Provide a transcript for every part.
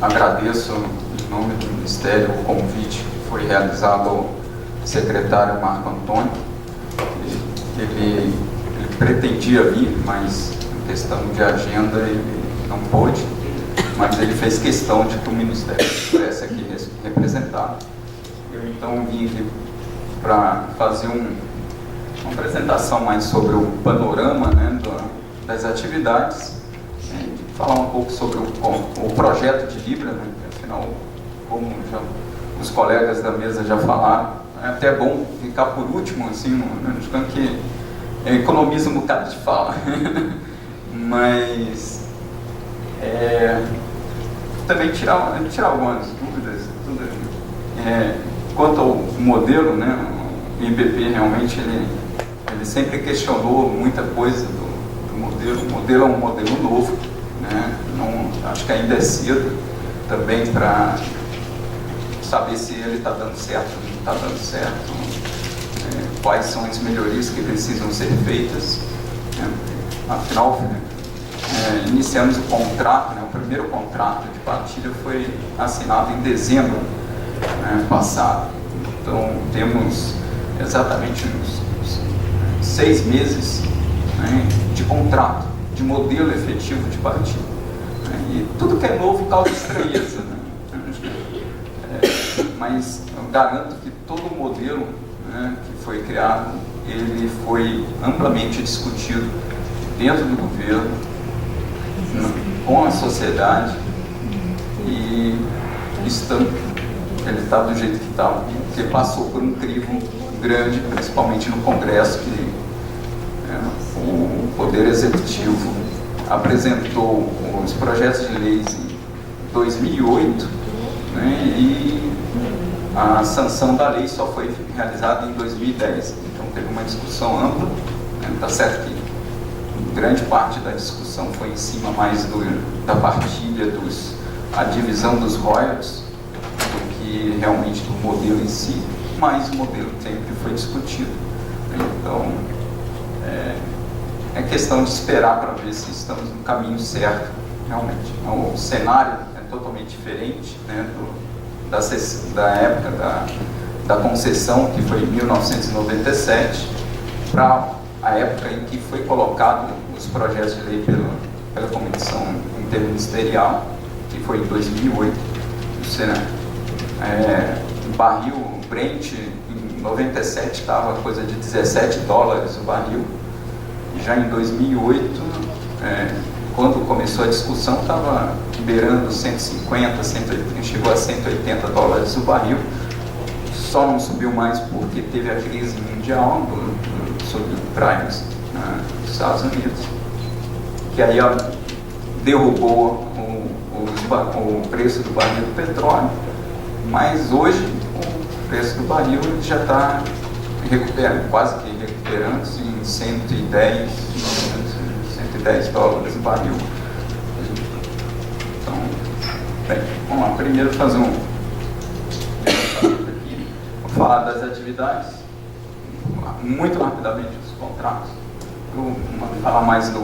agradeço em nome do Ministério o convite que foi realizado ao secretário Marco Antônio. Ele pretendia vir, mas em questão de agenda ele não pôde, mas ele fez questão de que o Ministério estivesse aqui representado. Eu então vim aqui para fazer uma apresentação mais sobre o panorama, né, das atividades, falar um pouco sobre o projeto de Libra, né, que, afinal, como os colegas da mesa já falaram, é até bom ficar por último, assim, no que economiza um bocado de fala. Mas também tirar algumas dúvidas. Quanto ao modelo, né, o IBP realmente ele sempre questionou muita coisa do modelo. O modelo é um modelo novo, né? Não, acho que ainda é cedo também para saber se ele está dando certo ou não está dando certo, quais são as melhorias que precisam ser feitas. Afinal, iniciamos o contrato, né, o primeiro contrato de partilha foi assinado em dezembro passado. Então, temos exatamente uns 6 meses, né, de contrato, de modelo efetivo de partilha. E tudo que é novo causa estranheza, né? Mas eu garanto que todo o modelo, né, que foi criado, ele foi amplamente discutido dentro do governo, com a sociedade, e ele está do jeito que está, porque passou por um crivo grande, principalmente no Congresso, que o Poder Executivo apresentou os projetos de leis em 2008, né, e a sanção da lei só foi realizada em 2010. Então teve uma discussão ampla, né, tá certo que grande parte da discussão foi em cima mais da partilha, a divisão dos royalties, do que realmente do modelo em si, mas o modelo sempre foi discutido. Então, é questão de esperar para ver se estamos no caminho certo, realmente. O cenário é totalmente diferente, né, da época da concessão, que foi em 1997, para a época em que foi colocado os projetos de lei pela Comissão Interministerial, que foi em 2008. O barril Brent em 97 estava coisa de $17 o barril, e já em 2008, quando começou a discussão, estava beirando 150, 180, chegou a $180 o barril. Só não subiu mais porque teve a crise mundial sobre primes dos Estados Unidos, que aí derrubou o preço do barril do petróleo, mas hoje o preço do barril já está quase que recuperando-se em $110 o barril. Então, bem, vamos lá, primeiro fazer vou falar das atividades, muito rapidamente dos contratos. Eu vou falar mais do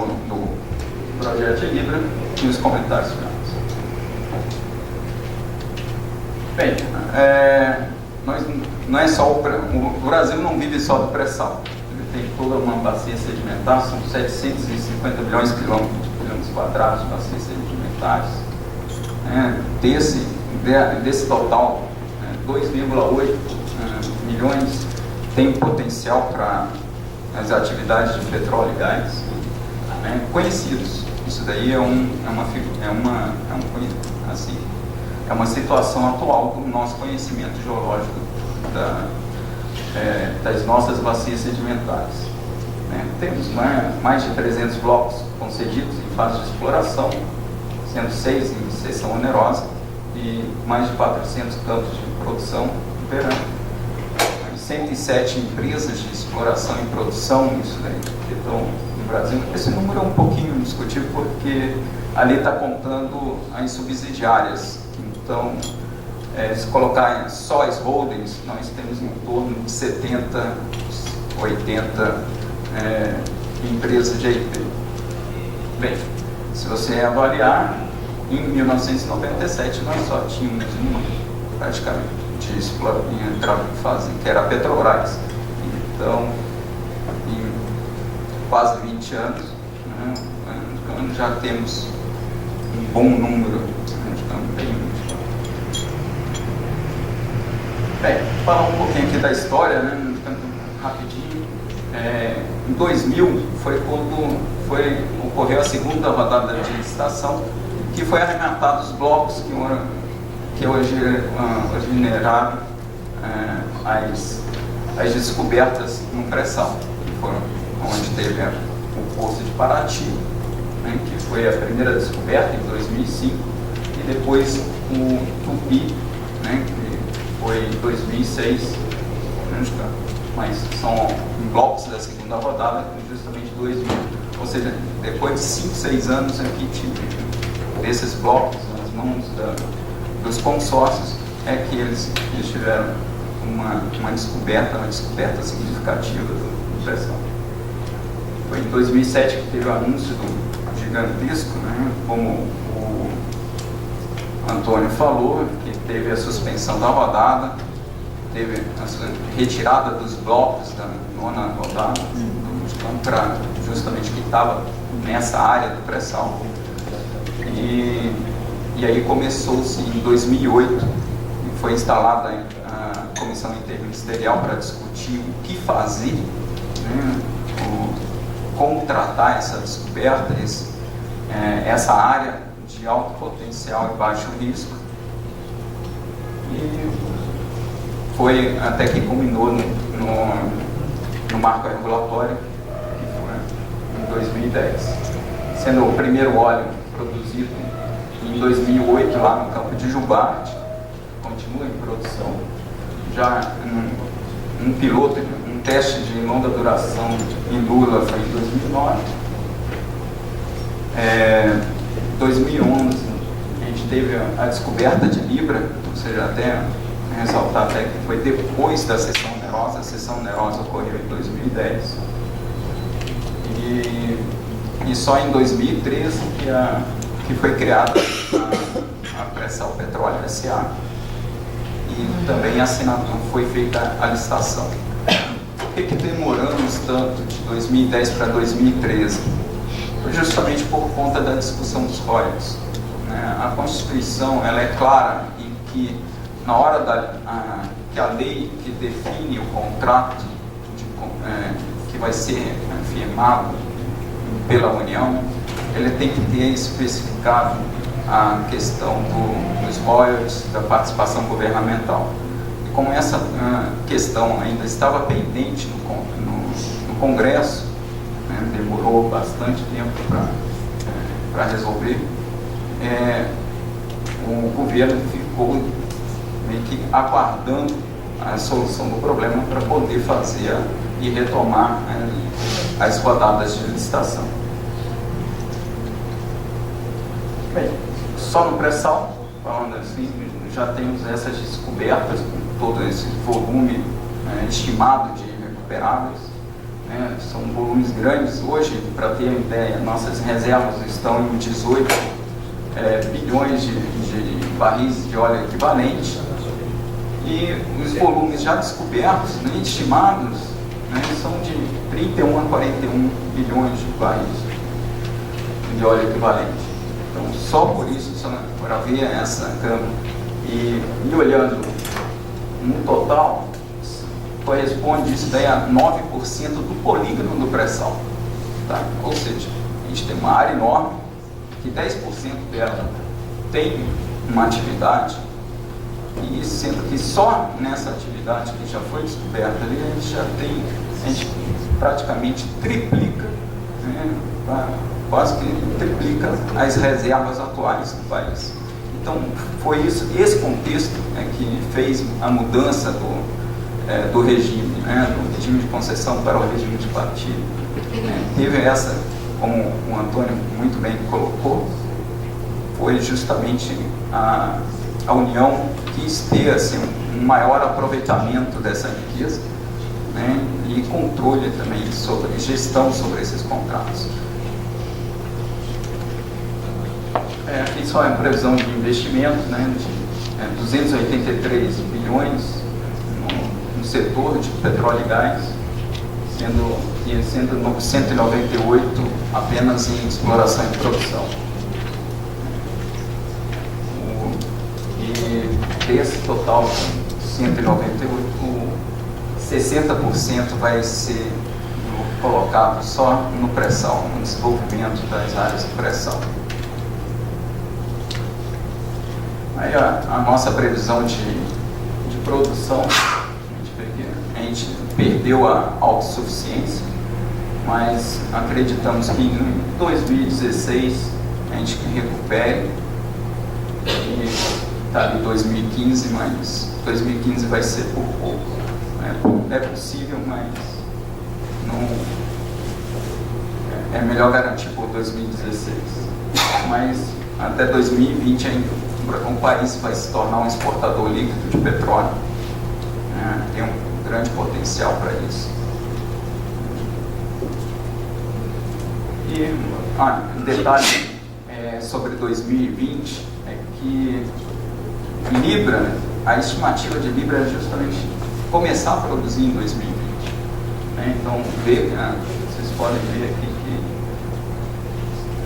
projeto de Libra e os comentários finais. Bem, não é só o Brasil não vive só do pré-sal. Ele tem toda uma bacia sedimentar, são 750 milhões de quilômetros quadrados de bacias sedimentares. Desse total, 2,8 milhões tem potencial para as atividades de petróleo e gás, conhecidos. Isso daí é uma situação atual do nosso conhecimento geológico das nossas bacias sedimentares. Temos mais de 300 blocos concedidos em fase de exploração, sendo 6 em seção onerosa, e mais de 400 campos de produção operando. 107 empresas de exploração e produção, isso daí, que estão no Brasil. Esse número é um pouquinho discutível porque ali está contando as subsidiárias. Então, se colocar só as holdings, nós temos em torno de 70, 80 empresas de IP. Bem, se você avaliar Em 1997 nós só tínhamos uma, praticamente, que era a Petrobras. Então, em quase 20 anos, né, já temos um bom número. Bem, falar um pouquinho aqui da história, né, rapidinho. Em 2000 foi quando ocorreu a segunda rodada de licitação, que foi arrematado os blocos que hoje generaram as descobertas no pré-sal, que foram onde teve o Poço de Paraty, né, que foi a primeira descoberta em 2005, e depois o Tupi, né, que foi em 2006, mas são blocos da segunda rodada, justamente 2000. Ou seja, depois de 5, 6 anos aqui, desses blocos nas mãos dos consórcios, é que eles tiveram uma descoberta significativa do pré-sal. Foi em 2007 que teve o anúncio do gigantesco, né, como o Antônio falou, que teve a suspensão da rodada, teve a retirada dos blocos da 9ª rodada, para justamente que estava nessa área do pré-sal. E aí começou-se em 2008, e foi instalada a comissão interministerial para discutir o que fazer, né, como tratar essa descoberta, essa área de alto potencial e baixo risco. E foi até que culminou no marco regulatório, que foi em 2010, sendo o primeiro óleo produzido em 2008 lá no campo de Jubarte, continua em produção, já um piloto, um teste de longa duração em Lula foi em 2009. 2011 a gente teve a descoberta de Libra, ou seja, até ressaltar até que foi depois da seção onerosa. A seção onerosa ocorreu em 2010 e só em 2013 que foi criada a Pré-Sal Petróleo S.A. e também foi feita a licitação. Por que demoramos tanto de 2010 para 2013? Foi justamente por conta da discussão dos royalties, né? A Constituição ela é clara em que na hora que a lei que define o contrato que vai ser firmado pela União, ele tem que ter especificado a questão dos royalties, da participação governamental. E como essa questão ainda estava pendente no Congresso, né, demorou bastante tempo para resolver, o governo ficou meio que aguardando a solução do problema para poder fazer e retomar as rodadas de licitação. Bem, só no pré-sal, falando assim, já temos essas descobertas com todo esse volume estimado de recuperáveis, né? São volumes grandes. Hoje, para ter uma ideia, nossas reservas estão em 18 bilhões de barris de óleo equivalente, e os volumes já descobertos, né, estimados, né, são de 31 a 41 bilhões de barris de óleo equivalente. Então, só por isso, para ver essa gama e olhando no total, corresponde isso daí a 9% do polígono do pré-sal, tá? Ou seja, a gente tem uma área enorme, que 10% dela tem uma atividade, e sendo que só nessa atividade que já foi descoberta ali, a gente praticamente triplica, né, quase que triplica as reservas atuais do país. Então, foi esse contexto que fez a mudança do regime, né, do regime de concessão para o regime de partilha. Teve essa, como o Antônio muito bem colocou, foi justamente a União quis ter assim, um maior aproveitamento dessa riqueza, né, e controle também sobre gestão sobre esses contratos. Aqui só é a previsão de investimentos, né, de 283 bilhões no setor de petróleo e gás, sendo 198 apenas em exploração e produção. E desse total de 198, 60% vai ser colocado só no pré-sal, no desenvolvimento das áreas de pré-sal. Aí a nossa previsão de produção, a gente perdeu a autossuficiência, mas acreditamos que em 2016 a gente recupere, e está ali 2015, mas 2015 vai ser por pouco. É possível, mas não, é melhor garantir por 2016. Mas até 2020 ainda o país vai se tornar um exportador líquido de petróleo. Tem um grande potencial para isso. E um detalhe sobre 2020 é que Libra, a estimativa de Libra é justamente começar a produzir em 2020. Então, vocês podem ver aqui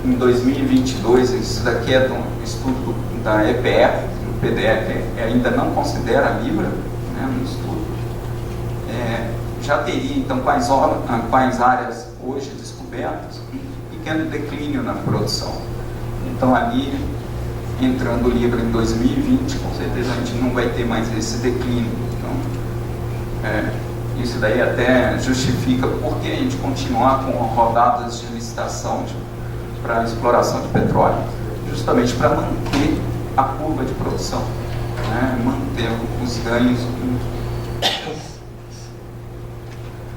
que em 2022, isso daqui é de um estudo da EPE, o PDE, que ainda não considera a Libra, no estudo. Já teria, então, quais áreas hoje descobertas, um pequeno declínio na produção. Então, ali, entrando Libra em 2020, com certeza a gente não vai ter mais esse declínio. Então, isso daí até justifica por que a gente continuar com rodadas de licitação para exploração de petróleo, justamente para manter a curva de produção, manter os ganhos.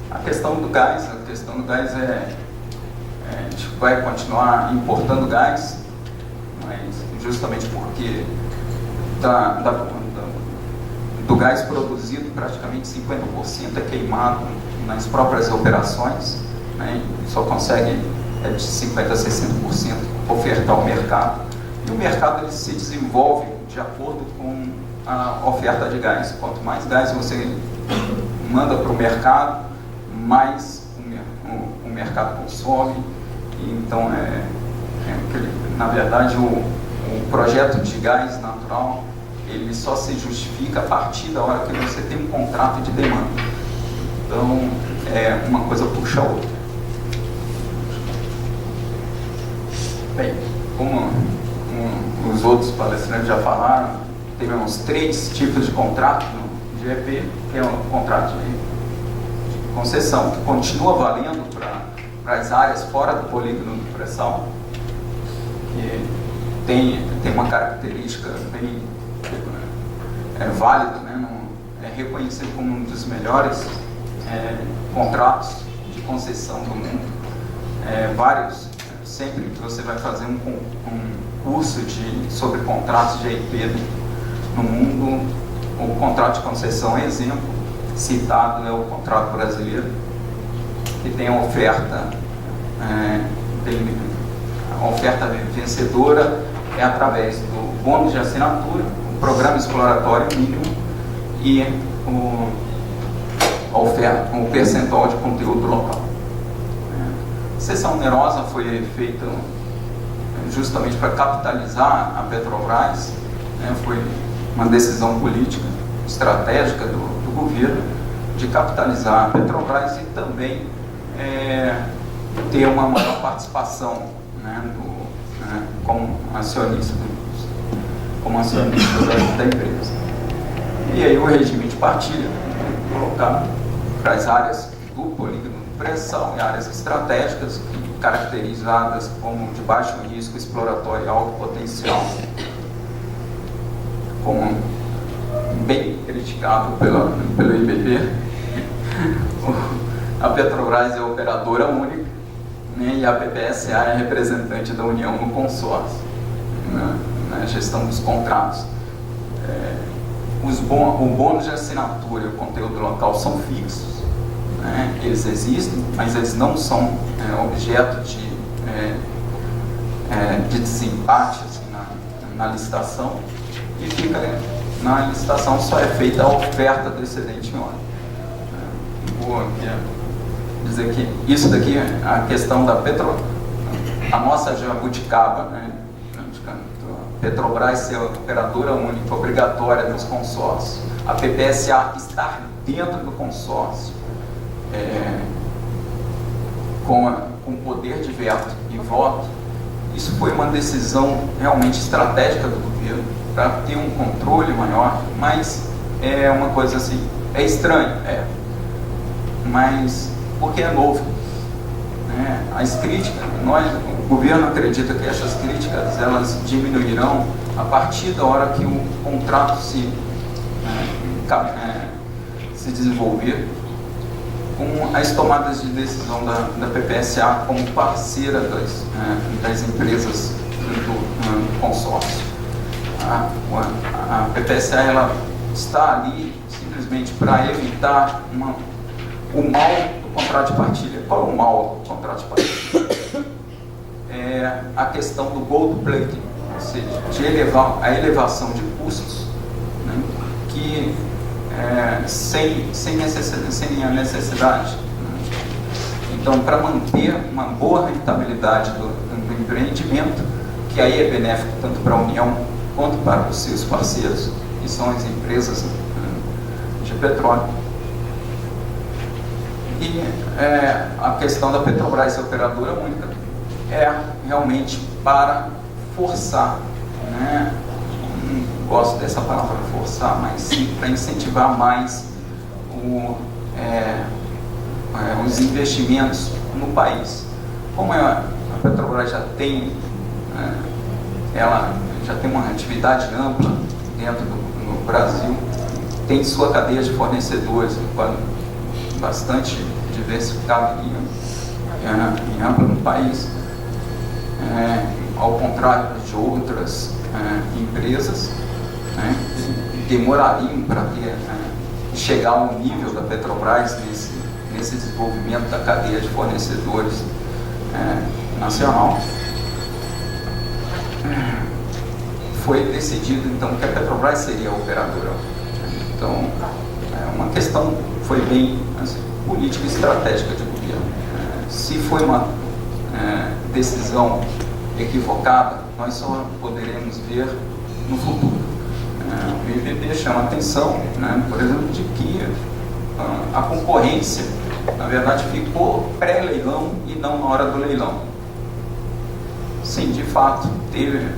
A questão do gás a gente vai continuar importando gás, mas justamente porque do gás produzido, praticamente 50% é queimado nas próprias operações, só consegue de 50% a 60% ofertar ao mercado. E o mercado ele se desenvolve de acordo com a oferta de gás. Quanto mais gás você manda para o mercado, mais o mercado consome. Então, na verdade, o projeto de gás natural ele só se justifica a partir da hora que você tem um contrato de demanda. Então, uma coisa puxa a outra. Bem, como os outros palestrantes já falaram, temos 3 tipos de contrato no GEP, que é um contrato de concessão, que continua valendo para as áreas fora do polígono do pré-sal, que tem uma característica bem válida, é reconhecido como um dos melhores contratos de concessão do mundo. Sempre que você vai fazer um curso sobre contratos de EIP no mundo, o contrato de concessão exemplo citado é o contrato brasileiro, que tem a oferta vencedora através do bônus de assinatura, o programa exploratório mínimo e o percentual de conteúdo local. A cessão onerosa foi feita justamente para capitalizar a Petrobras, foi uma decisão política, estratégica do governo, de capitalizar a Petrobras e também ter uma maior participação como acionista da empresa. E aí o regime de partilha colocado para as áreas do polígono de pré-sal e áreas estratégicas caracterizadas como de baixo risco exploratório e alto potencial, como bem criticado pelo IBP. A Petrobras é operadora única, e a PPSA é representante da União no consórcio, na gestão dos contratos. O bônus de assinatura e o conteúdo local são fixos, eles existem, mas eles não são objeto de desempate assim, na licitação e fica na licitação, só é feita a oferta do excedente em hora. Vou aqui dizer que isso daqui é a questão da a nossa jabuticaba, né? A Petrobras ser a operadora única, obrigatória dos consórcios, a PPSA estar dentro do consórcio, com poder de veto e voto. Isso foi uma decisão realmente estratégica do governo para ter um controle maior, mas é uma coisa assim, é estranho, mas porque é novo, né? As críticas, o governo acredita que essas críticas elas diminuirão a partir da hora que o contrato se desenvolver, com as tomadas de decisão da PPSA como parceira das empresas do consórcio. A PPSA ela está ali simplesmente para evitar o mal do contrato de partilha. Qual é o mal do contrato de partilha? É a questão do gold plating, ou seja, de a elevação de custos, né, que sem a necessidade. Então, para manter uma boa rentabilidade do empreendimento, que aí é benéfico tanto para a União quanto para os seus parceiros, que são as empresas de petróleo. E a questão da Petrobras ser operadora única é realmente para forçar, né? Não gosto dessa palavra forçar, mas sim para incentivar mais os investimentos no país. Como a Petrobras já tem uma atividade ampla dentro do Brasil, tem sua cadeia de fornecedores bastante diversificada e ampla no país, ao contrário de outras empresas, né, que demorariam para chegar ao nível da Petrobras nesse desenvolvimento da cadeia de fornecedores nacional. Foi decidido então que a Petrobras seria a operadora. Então, uma questão foi bem política e estratégica de governo. Se foi uma decisão equivocada, nós só poderemos ver no futuro. O IVP chama atenção, né, por exemplo, de que a concorrência, na verdade, ficou pré-leilão e não na hora do leilão. Sim, de fato, teve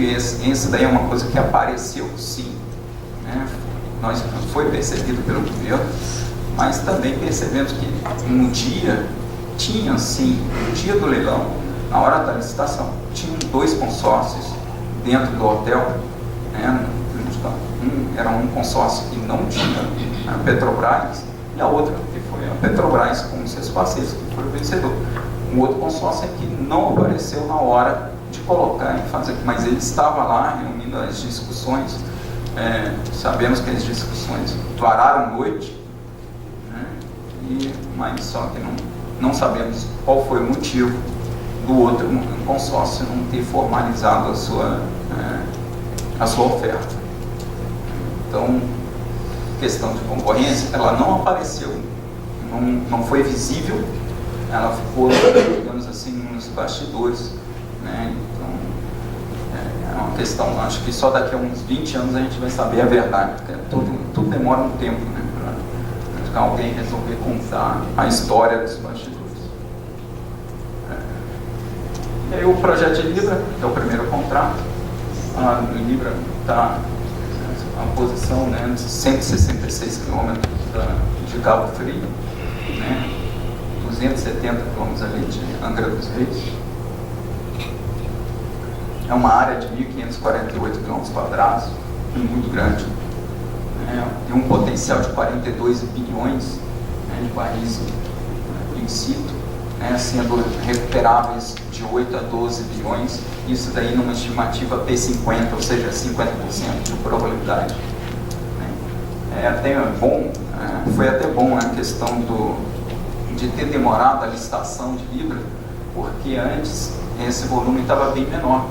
esse daí é uma coisa que apareceu, sim, né? Foi percebido pelo governo, mas também percebemos que no dia do leilão, na hora da licitação, tinham 2 consórcios dentro do hotel, né? Era um consórcio que não tinha a Petrobras e a outra que foi a Petrobras com seus parceiros, que foi o vencedor. Um outro consórcio é que não apareceu na hora de colocar e fazer, mas ele estava lá reunindo as discussões. Sabemos que as discussões vararam noite, né? Mas só que não sabemos qual foi o motivo do outro consórcio não ter formalizado a sua oferta. Então, questão de concorrência, ela não apareceu, não foi visível, ela ficou, digamos assim, nos bastidores, né? Então, é uma questão, acho que só daqui a uns 20 anos a gente vai saber a verdade, porque tudo demora um tempo, né, para alguém resolver contar a história dos bastidores. E aí o projeto de Libra, que é o primeiro contrato, no Libra está a posição, né, de 166 km de Cabo Frio, né, 270 km ali de Angra dos Reis. É uma área de 1.548 km², muito grande, né, tem um potencial de 42 bilhões, né, de barris in situ, né, sendo recuperáveis de 8 a 12 bilhões, isso daí numa estimativa P50, ou seja, 50% de probabilidade. Foi até bom a questão de ter demorado a licitação de Libra, porque antes esse volume estava bem menor.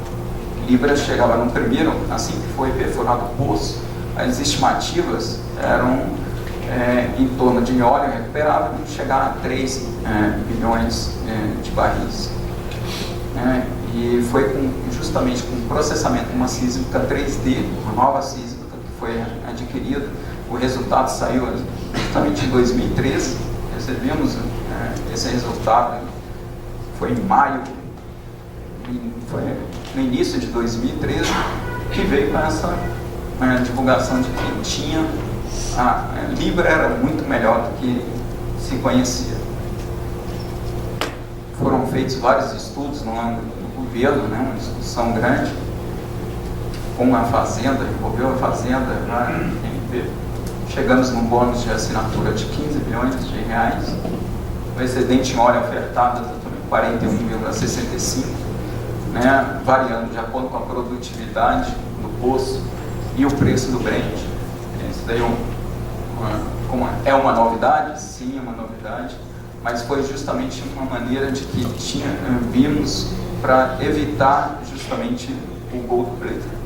libras chegava no primeiro, assim que foi perfurado o poço, as estimativas eram em torno de óleo recuperável, chegar a 3 bilhões de barris. E foi justamente com o processamento de uma sísmica 3D, uma nova sísmica que foi adquirida. O resultado saiu justamente em 2013, recebemos esse resultado, foi em maio, foi no início de 2013, que veio com essa divulgação de que tinha a Libra era muito melhor do que se conhecia. Foram feitos vários estudos no âmbito do governo, uma discussão grande com a Fazenda, envolveu a Fazenda, chegamos num bônus de assinatura de 15 bilhões de reais, o excedente em óleo ofertado exatamente 41,65, variando de acordo com a produtividade do poço e o preço do Brent. Isso daí é uma novidade? Sim, é uma novidade, mas foi justamente uma maneira de que vimos para evitar justamente o gold plating.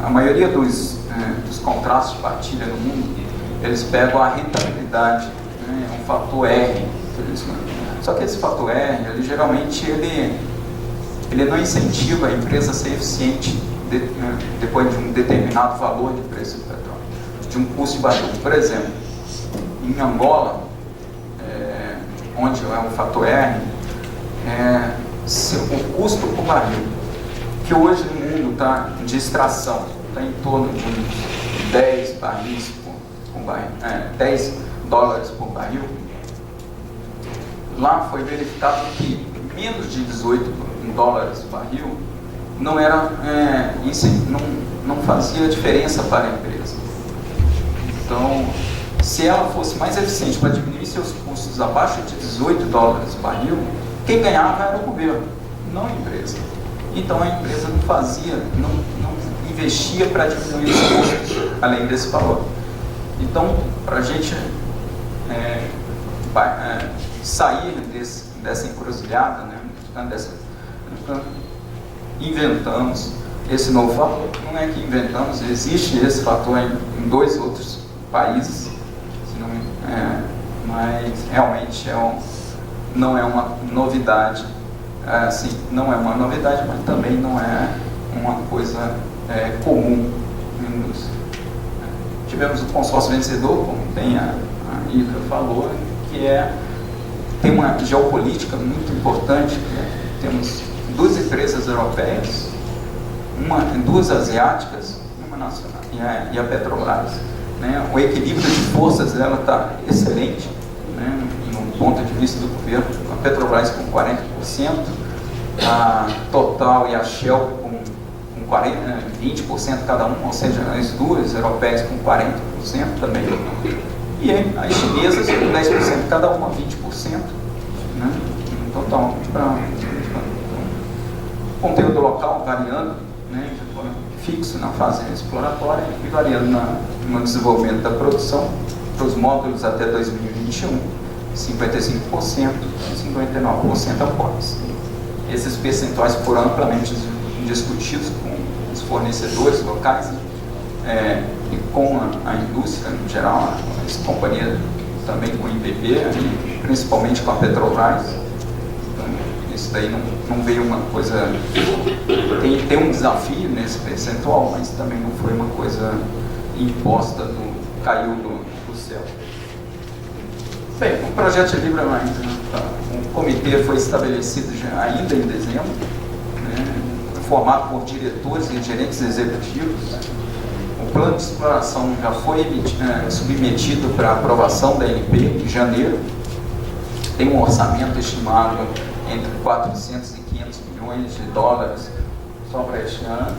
A maioria dos contratos de partilha no mundo, eles pegam a rentabilidade, um fator R. Só que esse fator R, ele geralmente ele não incentiva a empresa a ser eficiente depois de um determinado valor de preço do petróleo, de um custo de barril. Por exemplo, em Angola, onde é um fator R, o custo por barril, que hoje no mundo está de extração, está em torno de uns 10 barris por barril, 10 dólares por barril. Lá foi verificado que menos de 18 dólares por barril não fazia diferença para a empresa. Então, se ela fosse mais eficiente para diminuir seus custos abaixo de 18 dólares por barril, quem ganhava era o governo, não a empresa. Então a empresa não investia para diminuir os custos além desse valor. Então, para a gente sair dessa encruzilhada, inventamos esse novo fator. Não é que inventamos, existe esse fator em 2 outros países, mas realmente não é uma novidade. Não é uma novidade, mas também não é uma coisa comum na indústria. Tivemos o consórcio vencedor, como tem a Ica falou, que tem uma geopolítica muito importante. Temos 2 empresas europeias, 2 asiáticas, uma nacional, e a Petrobras. O equilíbrio de forças dela está excelente, no ponto de vista do governo. A Petrobras com 40%, a Total e a Shell com 20% cada um, ou seja, as 2 europeias com 40% também, e as chinesas com 10% cada uma, 20%, total. Conteúdo local variando, fixo na fase exploratória e variando no desenvolvimento da produção para os módulos até 2021, 55% e 59% após. Esses percentuais foram amplamente discutidos com os fornecedores locais e com a indústria em geral, as companhias também com o IPP, principalmente com a Petrobras. Então, isso daí não veio uma coisa... Tem um desafio nesse percentual, mas também não foi uma coisa imposta, caiu do céu. Bem, o projeto de Libra, o comitê foi estabelecido ainda em dezembro, formado por diretores e gerentes executivos. O plano de exploração já foi submetido para aprovação da ANP em janeiro. Tem um orçamento estimado entre 400 e 500 milhões de dólares só para este ano.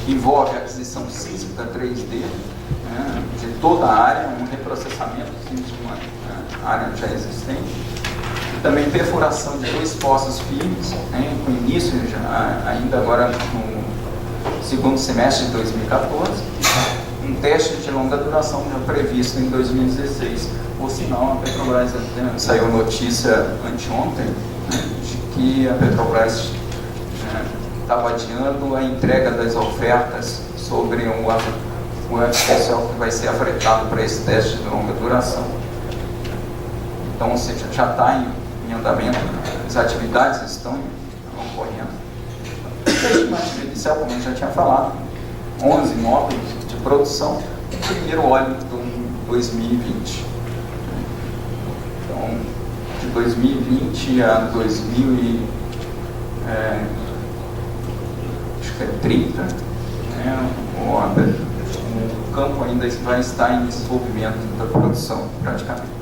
Envolve a aquisição sísmica 3D de toda a área, um reprocessamento de uma área já existente. E também perfuração de 2 poços firmes, com início ainda agora no segundo semestre de 2014. Um teste de longa duração já previsto em 2016. Por sinal, a Petrobras saiu notícia anteontem de que a Petrobras estava adiando a entrega das ofertas sobre o FPSO que vai ser afretado para esse teste de longa duração. Então, ou seja, já está em andamento, as atividades estão ocorrendo. A estimativa inicial, como eu já tinha falado, 11 módulos de produção, o primeiro óleo de 2020. Então, de 2020 a 2030, né, o campo ainda vai estar em desenvolvimento da produção, praticamente.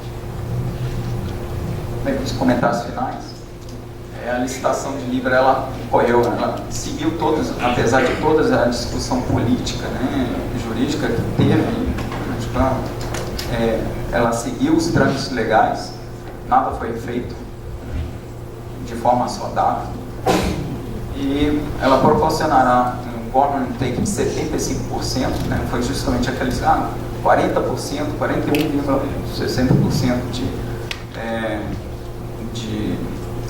Bem, os comentários finais. A licitação de Libra, ela ocorreu, ela seguiu todos, apesar de toda a discussão política, né, jurídica que teve, ela seguiu os trâmites legais, nada foi feito de forma saudável, e ela proporcionará um government take de 75%, né, foi justamente aqueles 40%, 41,60% de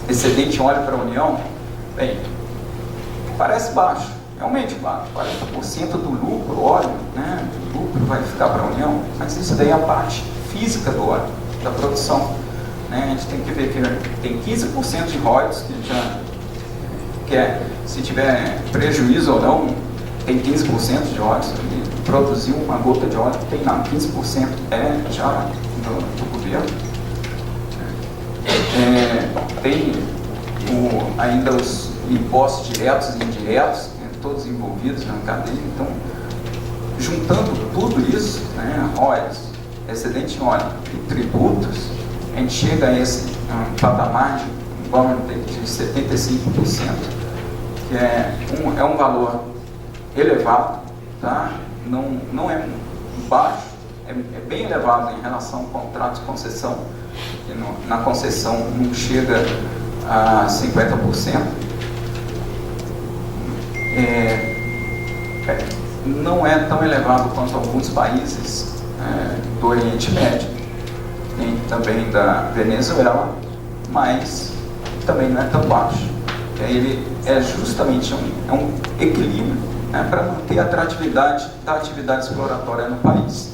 excedente em óleo para a União. Bem, parece baixo, realmente baixo, 40% do lucro, óleo, né, do lucro vai ficar para a União, mas isso daí é a parte física do óleo, da produção. Né? A gente tem que ver que tem 15% de royalties, se tiver prejuízo ou não, tem 15% de royalties, produzir uma gota de óleo tem não, 15% já do governo. Tem ainda os impostos diretos e indiretos, né, todos envolvidos na cadeia. Então, juntando tudo isso, né, royalties, excedente em óleo e tributos, a gente chega a esse patamar de government take de 75%, que é um valor elevado, tá? Não é baixo, é bem elevado em relação ao contrato de concessão, que na concessão não chega a 50%. Não é tão elevado quanto alguns países do Oriente Médio, nem também da Venezuela, mas também não é tão baixo. Ele é justamente um equilíbrio, né, para manter a atratividade da atividade exploratória no país.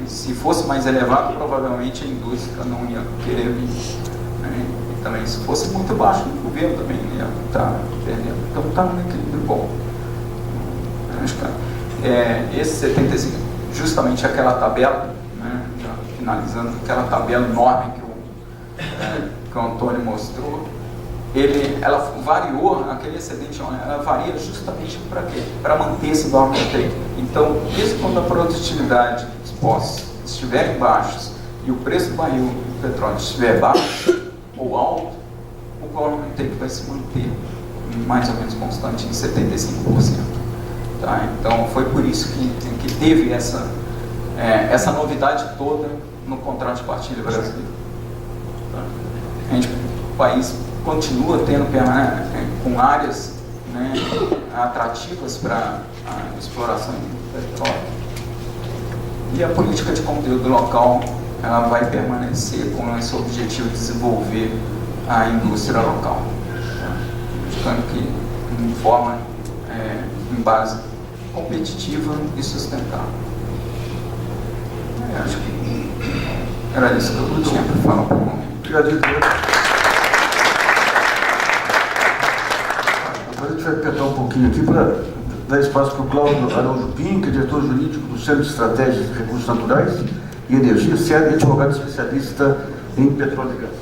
Se fosse mais elevado, provavelmente a indústria não ia querer vir. Né? E também, se fosse muito baixo, o governo também ia estar perdendo. Então, está num equilíbrio bom. Acho que esse 75, justamente aquela tabela, né, já finalizando, aquela tabela enorme que o Antônio mostrou, ela variou, aquele excedente, ela varia justamente para quê? Para manter esse government take. Então, mesmo quando a produtividade dos postos estiverem baixos e o preço do barril do petróleo estiver baixo ou alto, o government take vai se manter mais ou menos constante em 75%. Tá? Então, foi por isso que teve essa novidade toda no contrato de partilha brasileiro. Tá? O país continua tendo com áreas, né, atrativas para a exploração do petróleo, e a política de conteúdo local, ela vai permanecer com esse objetivo de desenvolver a indústria local, tá? Buscando que em forma, em base competitiva e sustentável. Acho que era isso que eu tinha para falar por um momento. Obrigado. A gente vai apertar um pouquinho aqui para dar espaço para o Cláudio Araújo Pinho, que é diretor jurídico do Centro de Estratégias de Recursos Naturais e Energia, CED, advogado especialista em petróleo e gás.